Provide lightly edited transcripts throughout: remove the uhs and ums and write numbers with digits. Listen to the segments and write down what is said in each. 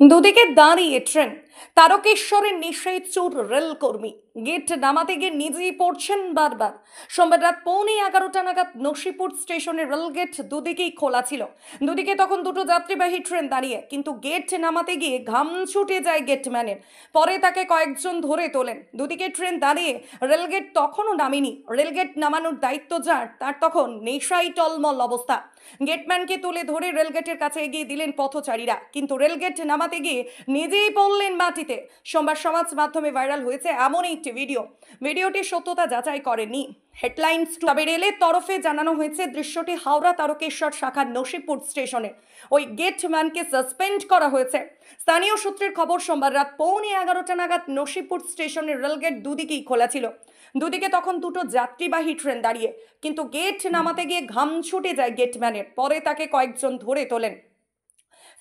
দুদিকে দাঁড়িয়ে ট্রেন, তারকেশ্বরের নেশায় চোর রেল কর্মী, গেট নামাতে গিয়ে নিজেই পড়ছেন বারবার। সোমবার রাত 11:15 নাগাদ নসিপুর স্টেশনের রেল গেট দুদিকেই খোলা ছিল। দুদিকে তখন দুটো যাত্রীবাহী ট্রেন দাঁড়িয়ে, কিন্তু গেট নামাতে গিয়ে ঘাম ছুটে যায় গেটম্যানের। পরে তাকে কয়েকজন ধরে তোলেন। দুদিকে ট্রেন দাঁড়িয়ে, রেলগেট তখনও নামেনি। রেলগেট নামানোর দায়িত্ব যার, তার তখন নেশায় টলমল অবস্থা। গেটম্যানকে তুলে ধরে রেলগেটের কাছে এগিয়ে দিলেন পথচারীরা, কিন্তু রেলগেট নামাতে গিয়ে নিজেই পড়লেন মাটিতে। সোমবার সমাজ মাধ্যমে ভাইরাল হয়েছে এমন একটি ভিডিওটির সত্যতা যাচাই করেনি হেডলাইন্স। তবে রেলের তরফে জানানো হয়েছে দৃশ্যটি হাওড়া তারকেশ্বর শাখার নসিপুর স্টেশনে। ওই গেটম্যানকে সাসপেন্ড করা হয়েছে। স্থানীয় সূত্রের খবর, সোমবার রাত 11:15 নাগাদ নসিপুর স্টেশনের রেলগেট দুদিকেই খোলা ছিল। দুদিকে তখন দুটো যাত্রীবাহী ট্রেন দাঁড়িয়ে, কিন্তু গেট নামাতে গিয়ে ঘাম ছুটে যায় গেটম্যানের। পরে তাকে কয়েকজন ধরে তোলেন,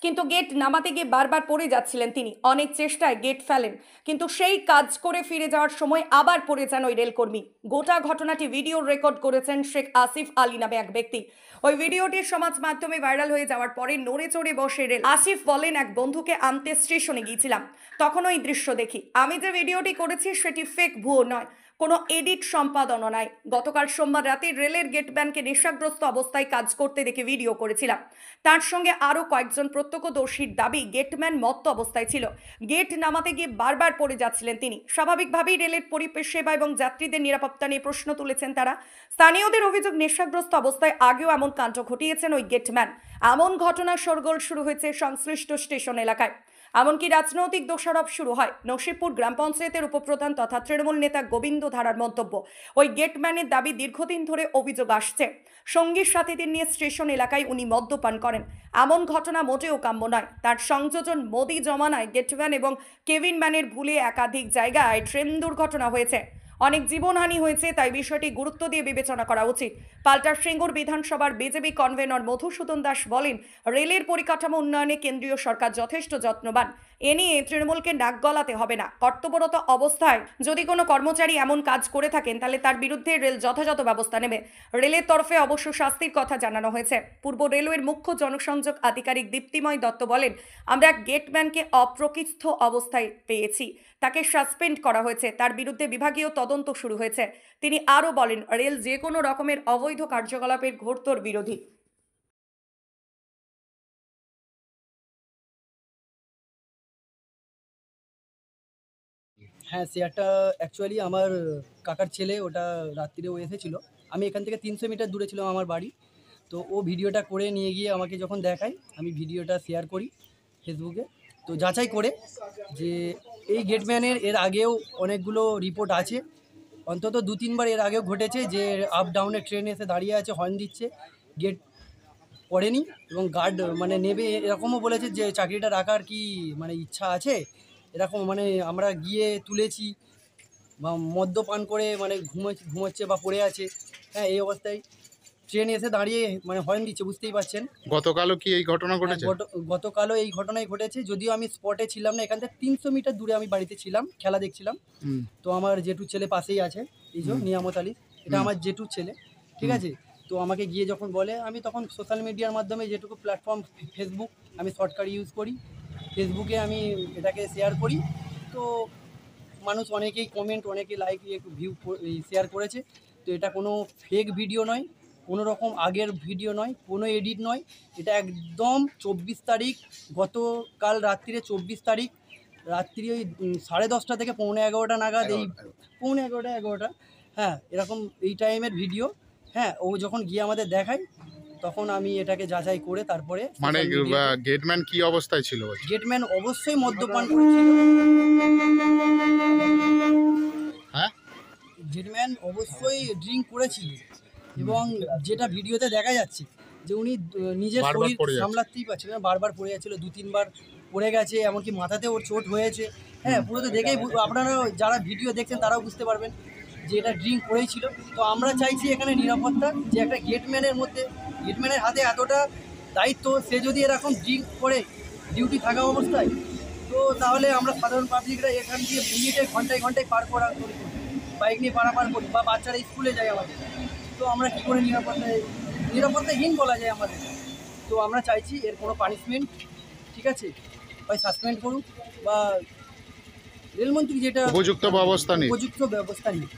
কিন্তু গেট নামাতে গিয়ে বারবার পড়ে যাচ্ছিলেন তিনি। অনেক চেষ্টায় গেট ফেলেন, কিন্তু সেই কাজ করে ফিরে যাওয়ার সময় আবার পড়ে যান ওই রেলকর্মী। গোটা ঘটনাটি ভিডিও রেকর্ড করেছেন শেখ আসিফ আলী নামে এক ব্যক্তি। ওই ভিডিওটি সমাজ মাধ্যমে ভাইরাল হয়ে যাওয়ার পরে নড়ে চড়ে বসে রেল। আসিফ বলেন, এক বন্ধুকে আনতে স্টেশনে গিয়েছিলাম, তখন ওই দৃশ্য দেখি। আমি যে ভিডিওটি করেছি সেটি ফেক, ভুয়ো নয়, কোনো এডিট সম্পাদনও নাই। গতকাল সোমবার রাতে রেলের গেটম্যানকে নেশাগ্রস্ত অবস্থায় কাজ করতে দেখে ভিডিও করেছিলাম। তার সঙ্গে আরও কয়েকজন প্রত্যক্ষদর্শীর দাবি, গেটম্যান মত্ত অবস্থায় ছিল। গেট নামাতে গিয়ে বারবার পড়ে যাচ্ছিলেন তিনি। স্বাভাবিকভাবেই রেলের পরিবেশ সেবা এবং যাত্রীদের নিরাপত্তা নিয়ে প্রশ্ন তুলেছেন তারা। স্থানীয়দের অভিযোগ, নেশাগ্রস্ত অবস্থায় আগেও এমন কাণ্ড ঘটিয়েছেন ওই গেটম্যান। এমন ঘটনা শোরগোল শুরু হয়েছে সংশ্লিষ্ট স্টেশন এলাকায়। এমনকি রাজনৈতিক দোষারোপ শুরু হয়। নসিপুর গ্রাম পঞ্চায়েতের উপপ্রধান তথা তৃণমূল নেতা গোবিন্দ ধারার মন্তব্য, ওই গেটম্যানের দাবি, দীর্ঘদিন ধরে অভিযোগ আসছে সঙ্গীর সাথীদের নিয়ে স্টেশন এলাকায় উনি মদ্যপান করেন। এমন ঘটনা মোটেও কাম্য নয়। তার সংযোজন মোদি জমানায় গেটম্যান এবং কেভিন ম্যানের ভুলে একাধিক জায়গায় ট্রেন দুর্ঘটনা হয়েছে, অনেক জীবনহানি হয়েছে। তাই বিষয়টি গুরুত্ব দিয়ে বিবেচনা করা উচিত। পাল্টা সিঙ্গুর বিধানসভার বিজেপি কনভেনর মধুসূদন দাস বলেন, রেলের পরিকাঠামো উন্নয়নে কেন্দ্রীয় সরকার যথেষ্ট যত্নবান। এ নিয়ে তৃণমূলকে নাক গলাতে হবে না। কর্তব্যরত অবস্থায় যদি কোনো কর্মচারী এমন কাজ করে থাকেন, তাহলে তার বিরুদ্ধে রেল যথাযথ ব্যবস্থা নেবে। রেলের তরফে অবশ্য শাস্তির কথা জানানো হয়েছে। পূর্ব রেলওয়ের মুখ্য জনসংযোগ আধিকারিক দীপ্তিময় দত্ত বলেন, আমরা গেটম্যানকে অপ্রকৃষ্ট অবস্থায় পেয়েছি, তাকে সাসপেন্ড করা হয়েছে, তার বিরুদ্ধে বিভাগীয় তদন্ত শুরু হয়েছে। তিনি আরও বলেন, রেল যে কোনো রকমের অবৈধ কার্যকলাপের ঘোরতর বিরোধী। হ্যাঁ, শেয়ারটা অ্যাকচুয়ালি আমার কাকার ছেলে, ওটা রাত্রিরে ও এসেছিল। আমি এখান থেকে 300 মিটার দূরে ছিলাম আমার বাড়ি। তো ও ভিডিওটা করে নিয়ে গিয়ে আমাকে যখন দেখায়, আমি ভিডিওটা শেয়ার করি ফেসবুকে। তো যাচাই করে যে এই গেটম্যানের এর আগেও অনেকগুলো রিপোর্ট আছে, অন্তত 2-3 বার এর আগেও ঘটেছে যে আপ ডাউনের ট্রেন এসে দাঁড়িয়ে আছে, হর্ন দিচ্ছে, গেট পড়েনি এবং গার্ড মানে নেবে এরকমও বলেছে যে চাকরিটা রাখার কি মানে ইচ্ছা আছে, এরকম মানে আমরা গিয়ে তুলেছি বা মদ্যপান করে মানে ঘুমোচ্ছে বা পড়ে আছে। হ্যাঁ, এই অবস্থায় ট্রেন এসে দাঁড়িয়ে মানে হর্ন দিচ্ছে, বুঝতেই পারছেন। গতকালও কি এই ঘটনা ঘটেছে? গতকালও এই ঘটনাই ঘটেছে, যদিও আমি স্পটে ছিলাম না। এখান থেকে 300 মিটার দূরে আমি বাড়িতে ছিলাম, খেলা দেখছিলাম। তো আমার জেঠুর ছেলে পাশেই আছে, এই যে নিয়ামত আলী, এটা আমার জেঠুর ছেলে, ঠিক আছে। তো আমাকে গিয়ে যখন বলে, আমি তখন সোশ্যাল মিডিয়ার মাধ্যমে যেটুকু প্ল্যাটফর্ম ফেসবুক, আমি শর্টকাট ইউজ করি, ফেসবুকে আমি এটাকে শেয়ার করি। তো মানুষ অনেকেই কমেন্ট, অনেকে লাইক, ভিউ শেয়ার করেছে। তো এটা কোনো ফেক ভিডিও নয়, কোনো রকম আগের ভিডিও নয়, কোনো এডিট নয়। এটা একদম 24 তারিখ, গতকাল রাত্রিরে 24 তারিখ রাত্রি ওই 10:30 থেকে 11:15 নাগাদ, এই 11:15-11:00, হ্যাঁ এরকম এই টাইমের ভিডিও। হ্যাঁ, ও যখন গিয়ে আমাদের দেখায়, তখন আমি এটাকে যাচাই করে তারপরে মানে গেটম্যান কি অবস্থায় ছিল? গেটম্যান অবশ্যই মদ্যপান করেছিল। হ্যাঁ, গেটম্যান অবশ্যই ড্রিঙ্ক করেছিল এবং যেটা ভিডিওতে দেখা যাচ্ছে যে উনি নিজের শরীর সামলাতেই পারছিলেন না, বারবার পড়ে যাচ্ছিল, 2-3 বার পড়ে গেছে, এমনকি মাথাতে ওর চোট হয়েছে। হ্যাঁ, পুরো তো দেখেই আপনারা যারা ভিডিও দেখছেন তারাও বুঝতে পারবেন যে এটা ড্রিঙ্ক করেই ছিল। তো আমরা চাইছি এখানে নিরাপত্তা, যে একটা গেটম্যানের মধ্যে, গেটম্যানের হাতে এতটা দায়িত্ব, সে যদি এরকম ড্রিঙ্ক করে ডিউটি থাকা অবস্থায়, তো তাহলে আমরা সাধারণ পাবলিকরা এখান দিয়ে মিনিটে ঘন্টায় ঘন্টায় পার করা করি, বাইক নিয়ে পারাপার করি, বা বাচ্চারা স্কুলে যায় আমাদের। তো আমরা কী করে নিরাপত্তাহীন বলা যায় আমাদের। তো আমরা চাইছি এর কোনো পানিশমেন্ট, ঠিক আছে, হয় সাসপেন্ড করুক বা রেলমন্ত্রী যেটা উপযুক্ত ব্যবস্থা নেই, উপযুক্ত ব্যবস্থা নিক।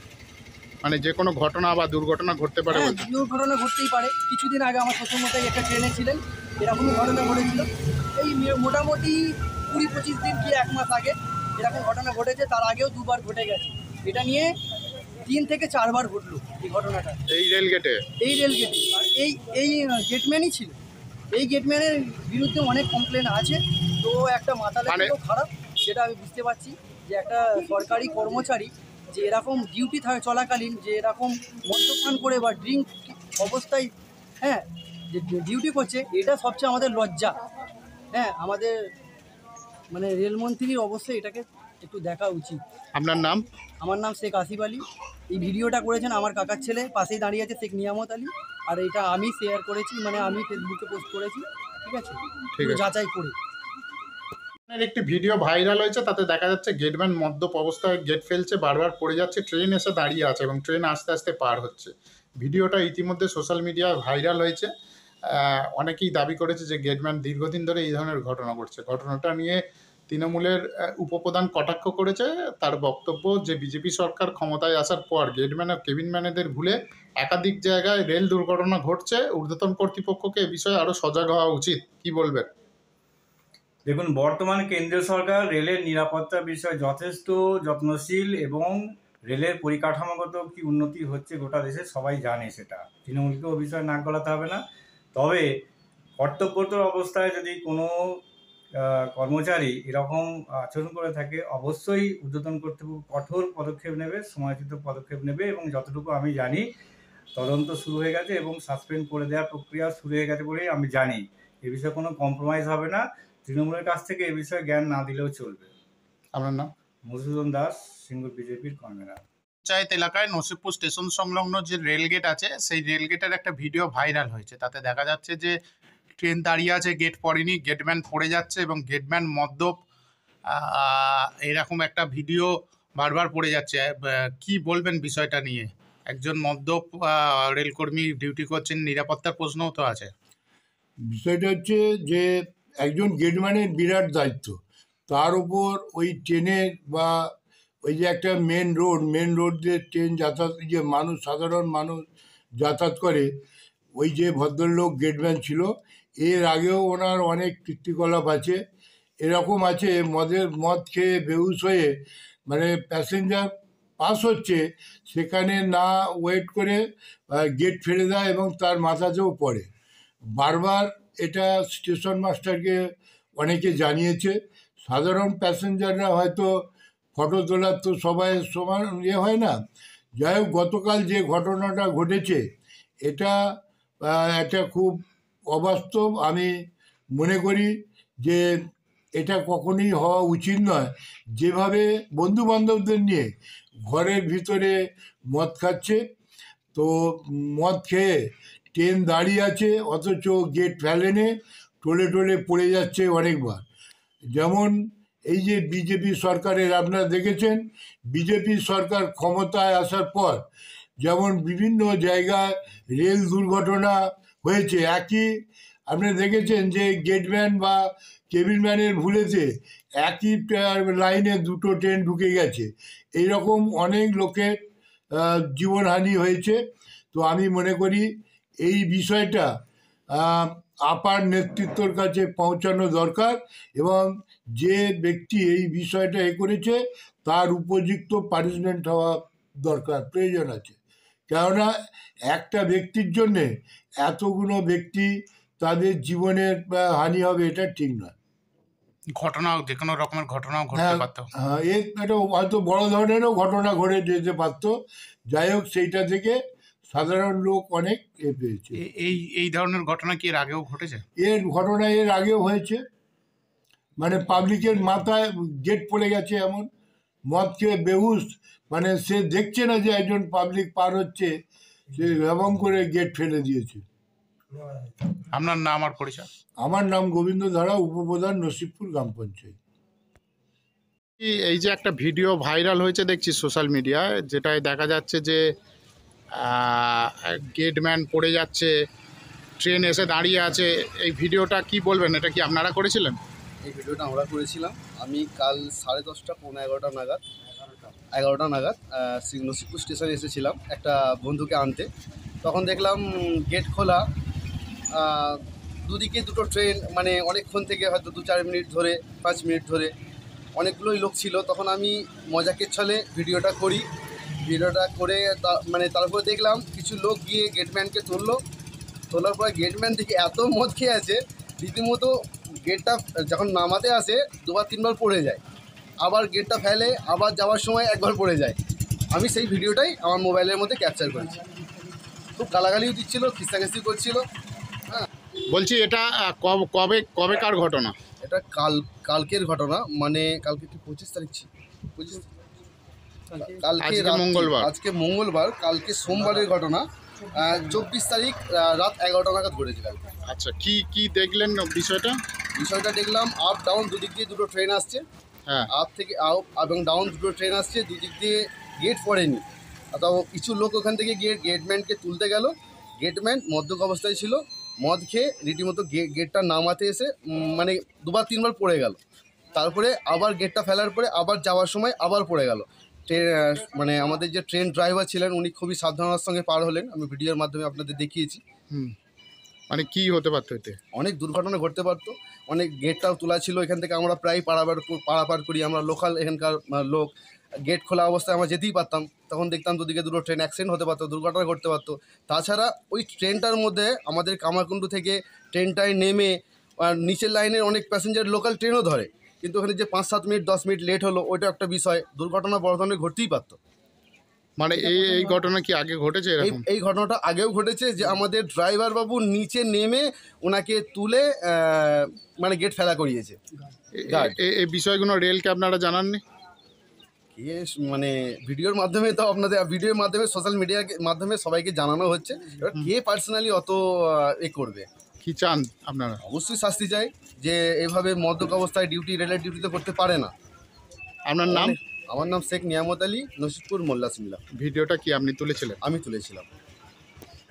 মানে যে কোনো ঘটনা বা দুর্ঘটনা ঘটতে পারে হ্যাঁ, বলছে। দুর্ঘটনা ঘটতেই পারে। কিছুদিন আগে আমার শ্বশুরমশাই একটা ট্রেনে ছিলেন, এরকমই ঘটনা ঘটেছিল। এই মোটামুটি 20-25 দিন কি 1 মাস আগে এরকম ঘটনা ঘটেছে। তার আগেও 2 বার ঘটে গেছে। এটা নিয়ে 3 থেকে 4 বার ঘটলো এই ঘটনাটা এই রেলগেটে এই রেলগেটে। আর এই গেটম্যানই ছিল। এই গেটম্যানের বিরুদ্ধে অনেক কমপ্লেন আছে। তো একটা মাতালের থেকেও খারাপ, যেটা আমি বুঝতে পারছি যে একটা সরকারি কর্মচারী যে এরকম ডিউটি চলাকালীন যে এরকম মদ্যপান করে বা ড্রিঙ্ক অবস্থায় হ্যাঁ যে ডিউটি করছে, এটা সবচেয়ে আমাদের লজ্জা। হ্যাঁ, আমাদের মানে রেলমন্ত্রীর অবশ্যই এটাকে একটু দেখা উচিত। আপনার নাম? আমার নাম শেখ আসিফ আলী। এই ভিডিওটা করেছেন আমার কাকার ছেলে, পাশেই দাঁড়িয়ে আছে শেখ নিয়ামত আলী। আর এটা আমি শেয়ার করেছি, মানে আমি ফেসবুকে পোস্ট করেছি। ঠিক আছে, ঠিক আছে। যাচাই করে। একটি ভিডিও ভাইরাল হয়েছে, তাতে দেখা যাচ্ছে গেটম্যান মদ্যপ অবস্থায় গেট ফেলছে, বারবার পড়ে যাচ্ছে, ট্রেন এসে দাঁড়িয়ে আছে এবং ট্রেন আস্তে আস্তে পার হচ্ছে। ভিডিওটা ইতিমধ্যে সোশ্যাল মিডিয়ায় ভাইরাল হয়েছে। অনেকেই দাবি করেছে যে গেটম্যান দীর্ঘদিন ধরে এই ধরনের ঘটনা ঘটছে। ঘটনাটা নিয়ে তৃণমূলের উপপ্রধান কটাক্ষ করেছে। তার বক্তব্য যে বিজেপি সরকার ক্ষমতায় আসার পর গেটম্যান ও কেবিনম্যানেদের ভুলে একাধিক জায়গায় রেল দুর্ঘটনা ঘটছে। ঊর্ধ্বতন কর্তৃপক্ষকে এ বিষয়ে আরও সজাগ হওয়া উচিত। কি বলবেন? দেখুন, বর্তমান কেন্দ্রীয় সরকার রেলের নিরাপত্তার বিষয়ে যথেষ্ট যত্নশীল এবং রেলের পরিকাঠামোগত কি উন্নতি হচ্ছে গোটা দেশে সবাই জানে, সেটা তৃণমূলকে ও বিষয়ে নাক গলাতে হবে না। তবে কর্তব্যরত অবস্থায় যদি কোনো কর্মচারী এরকম আচরণ করে থাকে, অবশ্যই ঊর্ধ্বতন কর্তৃপক্ষ কঠোর পদক্ষেপ নেবে, সময়চিত পদক্ষেপ নেবে। এবং যতটুকু আমি জানি তদন্ত শুরু হয়ে গেছে এবং সাসপেন্ড করে দেওয়ার প্রক্রিয়া শুরু হয়ে গেছে বলেই আমি জানি। এ বিষয়ে কোনো কম্প্রোমাইজ হবে না। তৃণমূলের কাছ থেকে এ বিষয়ে জ্ঞান না দিলেও চলবে। আপনার নাম? মধুসূদন দাস, সিঙ্গুর বিজেপির কনভেনার। পঞ্চায়েত এলাকায় নসিবপুর স্টেশন সংলগ্ন যে রেলগেট আছে, সেই রেলগেটের একটা ভিডিও ভাইরাল হয়েছে। তাতে দেখা যাচ্ছে যে ট্রেন দাঁড়িয়ে আছে, গেট পড়েনি, গেটম্যান পড়ে যাচ্ছে এবং গেটম্যান মদ্যপ, এরকম একটা ভিডিও বারবার পড়ে যাচ্ছে। কি বলবেন বিষয়টা নিয়ে? একজন মদ্যপ রেলকর্মী ডিউটি করছেন, নিরাপত্তার প্রশ্নও তো আছে। বিষয়টা হচ্ছে যে একজন গেটম্যানের বিরাট দায়িত্ব। তার উপর ওই ট্রেনের বা ওই যে একটা মেন রোড দিয়ে ট্রেন যাতায়াত, যে মানুষ, সাধারণ মানুষ যাতায়াত করে, ওই যে ভদ্রলোক গেটম্যান ছিল, এর আগেও ওনার অনেক কীর্তিকলাপ আছে। এরকম আছে, মদ খেয়ে বেহুশ হয়ে মানে প্যাসেঞ্জার পাস হচ্ছে, সেখানে না ওয়েট করে গেট ফেলে দেয় এবং তার মাথাতেও পড়ে। বারবার এটা স্টেশন মাস্টারকে অনেকে জানিয়েছে। সাধারণ প্যাসেঞ্জাররা হয়তো ফটো তোলার তো সবাই সমান হয় না। যাই হোক, গতকাল যে ঘটনাটা ঘটেছে এটা একটা খুব অবাস্তব। আমি মনে করি যে এটা কখনোই হওয়া উচিত নয়। যেভাবে বন্ধুবান্ধবদের নিয়ে ঘরের ভিতরে মদ খাচ্ছে, তো মদ খেয়ে ট্রেন দাঁড়িয়ে আছে অথচ গেট ফেলেনে, টোলে পড়ে যাচ্ছে অনেকবার। যেমন এই যে বিজেপি সরকারের, আপনারা দেখেছেন বিজেপি সরকার ক্ষমতায় আসার পর যেমন বিভিন্ন জায়গায় রেল দুর্ঘটনা হয়েছে। একই আপনারা দেখেছেন যে গেটম্যান বা কেবিনম্যানের ভুলেতে একই লাইনে 2টো ট্রেন ঢুকে গেছে। এইরকম অনেক লোকের জীবনহানি হয়েছে। তো আমি মনে করি এই বিষয়টা আপার নেতৃত্বর কাছে পৌঁছানো দরকার এবং যে ব্যক্তি এই বিষয়টা করেছে তার উপযুক্ত পানিশমেন্ট হওয়া দরকার, প্রয়োজন আছে। কেননা একটা ব্যক্তির জন্যে এতগুলো ব্যক্তি তাদের জীবনের হানি হবে, এটা ঠিক নয়। ঘটনাও যে কোনো রকমের ঘটনাও ঘটতে পারতো। হ্যাঁ, এটা হয়তো বড় ধরনেরও ঘটনা ঘটে যেতে পারতো। যাই হোক, সেইটা থেকে সাধারণ লোক অনেক পেয়েছে। এই ধরনের ঘটনা কি এর আগেও ঘটেছে? এর আগেও হয়েছে। মানে পাবলিকের মাথায় গেট পড়ে গেছে, এমন মদ খেয়ে বেহুশ, মানে সে দেখছে না যে একজন পাবলিক পার হচ্ছে, সে এমন করে গেট ফেলে দিয়েছে। আপনার নাম আর পরিচয়? আমার নাম গোবিন্দ ধারা, উপপ্রধান, নসিবপুর গ্রাম পঞ্চায়েত। এই যে একটা ভিডিও ভাইরাল হয়েছে দেখছি সোশ্যাল মিডিয়ায়, যেটায় দেখা যাচ্ছে যে গেটম্যান পড়ে যাচ্ছে, ট্রেন এসে দাঁড়িয়ে আছে। এই ভিডিওটা কি বলবেন? এটা কি আপনারা করেছিলেন? এই ভিডিওটা আমরা করেছিলাম। আমি কাল 10:30 পৌনে 11টা নাগাদ নসিপুর স্টেশনে এসেছিলাম একটা বন্ধুকে আনতে। তখন দেখলাম গেট খোলা, দুদিকে দুটো ট্রেন, মানে অনেকক্ষণ থেকে হয়তো 2-4 মিনিট ধরে 5 মিনিট ধরে অনেকগুলোই লোক ছিল। তখন আমি মজাকের ছলে ভিডিওটা করে তারপরে দেখলাম কিছু লোক গিয়ে গেটম্যানকে তোলার পরে গেটম্যান থেকে এত মদ খেয়ে আছে, রীতিমতো গেটটা যখন নামাতে আসে 2-3বার পড়ে যায়, আবার গেটটা ফেলে, আবার যাওয়ার সময় একবার পড়ে যায়। আমি সেই ভিডিওটাই আমার মোবাইলের মধ্যে ক্যাপচার করেছি। খুব গালাগালিও দিচ্ছিল, খিস্তাখিস্তি করছিল। হ্যাঁ, বলছি এটা কবেকার ঘটনা? এটা কালকের ঘটনা, মানে কালকে কি 25 তারিখ ছিল? আজকে মঙ্গলবার, কালকে সোমবারের ঘটনা। 24 তারিখ রাত 11টা নাগাদ ঘটেছে কালকে। আচ্ছা, কি দেখলেন বিষয়টা? দেখলাম আপ ডাউন দুদিক দিয়ে দুটো ট্রেন আসছে। হ্যাঁ, আপ থেকে আপ এবং ডাউন দুটো ট্রেন আসছে, দুদিক দিয়ে গেট পড়েনি। তো কিছু লোক ওখান থেকে গিয়ে গেটম্যানকে তুলতে গেল। গেটম্যান মদ্যপ অবস্থায় ছিল, মদ খেয়ে রীতিমতো গেটটা নামাতে এসে 2-3বার পড়ে গেল। তারপরে আবার গেটটা ফেলার পরে আবার যাওয়ার সময় আবার পড়ে গেল। আমাদের যে ট্রেন ড্রাইভার ছিলেন উনি খুবই সাবধানতার সঙ্গে পার হলেন। আমি ভিডিওর মাধ্যমে আপনাদের দেখিয়েছি। মানে কি হতে পারতো এতে? অনেক দুর্ঘটনা ঘটতে পারতো। অনেক গেটটাও তোলা ছিল, এখান থেকে আমরা প্রায় পারাপার করি, আমরা লোকাল এখানকার লোক। গেট খোলা অবস্থায় আমরা যেতেই পারতাম, তখন দেখতাম দুদিকে দুটো ট্রেন অ্যাক্সিডেন্ট হতে পারতো, দুর্ঘটনা ঘটতে পারতো। তাছাড়া ওই ট্রেনটার মধ্যে আমাদের কামারকুণ্ডু থেকে ট্রেনটায় নেমে নিচের লাইনের অনেক প্যাসেঞ্জার লোকাল ট্রেনও ধরে, কিন্তু ওখানে যে 5-7 মিনিট 10 মিনিট লেট হলো, ওইটা একটা বিষয়। দুর্ঘটনা বড় ধরনের ঘটতেই পারতো। মানে এই ঘটনা কি আগে ঘটেছে এরকম? এই ঘটনাটা আগেও ঘটেছে যে আমাদের ড্রাইভার বাবু নিচে নেমে ওনাকে তুলে গেট ফেলা করিয়েছে। এই বিষয়গুলো রেলকে আপনারা জানাননি? ভিডিওর মাধ্যমে তো ভিডিওর মাধ্যমে সোশ্যাল মিডিয়ার মাধ্যমে সবাইকে জানানো হচ্ছে। এবার কে পার্সোনালি অত করবে? কি চান আপনারা? অবশ্যই শাস্তি চাই, যে এভাবে মদ্যপ অবস্থায় রেলের ডিউটিতে করতে পারে না। আপনার নাম? আমার নাম শেখ নিয়ামত আলী, নসিবপুর মোল্লা সিমলা। ভিডিওটা কি আপনি তুলেছিলেন? আমি তুলেছিলাম।